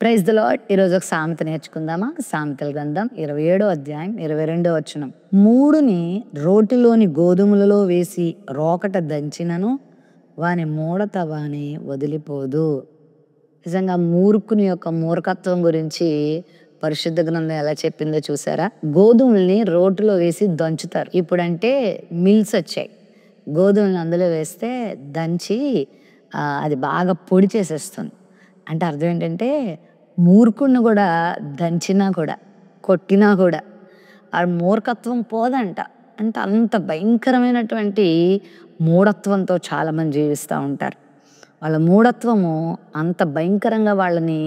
Praise the lord. ఈరోజు ఒక సామెత నేర్చుకుందామా? సామెతల గ్రంథం 27వ అధ్యాయం 22వ వచనం. మూడుని రోటిలోని గోధుమలలో వేసి రోకట దంచినను వాని మూడత వాని వదిలిపోదు. నిజంగా మూర్ఖుని యొక్క మూర్ఖత్వం గురించి పరిశుద్ధ గ్రంథం ఎలా చెప్పిందో చూసారా? గోధుమల్ని రోటిలో వేసి దంచుతారు. ఇప్పుడంటే మిల్స్ వచ్చాయి. గోధుమల్ని అందులో వేస్తే దంచి అది బాగా పొడి చేసేస్తుంది. అంటే అర్థం ఏంటంటే మూర్ఖుడిని కూడా దంచినా కూడా కొట్టినా కూడా ఆ మూర్ఖత్వం పోదంట. అంటే అంత భయంకరమైనటువంటి మూఢత్వంతో చాలామంది జీవిస్తూ ఉంటారు. వాళ్ళ మూఢత్వము అంత భయంకరంగా వాళ్ళని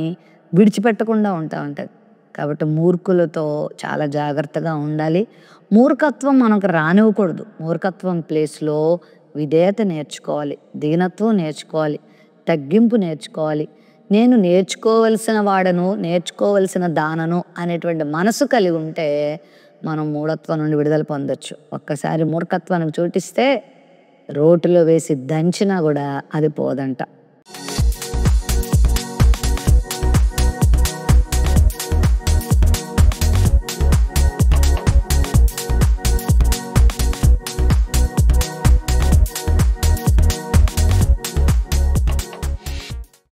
విడిచిపెట్టకుండా ఉంటా ఉంటుంది. కాబట్టి మూర్ఖులతో చాలా జాగ్రత్తగా ఉండాలి. మూర్ఖత్వం మనకు రానివ్వకూడదు. మూర్ఖత్వం ప్లేస్లో విధేయత నేర్చుకోవాలి, దీనత్వం నేర్చుకోవాలి, తగ్గింపు నేర్చుకోవాలి. నేను నేర్చుకోవలసిన వాడను, నేర్చుకోవలసిన దానను అనేటువంటి మనసు కలిగి ఉంటే మనం మూఢత్వం నుండి విడుదల పొందొచ్చు. ఒక్కసారి మూర్ఖత్వానికి చోటిస్తే రోటిలో వేసి దంచినా కూడా అది పోదంట.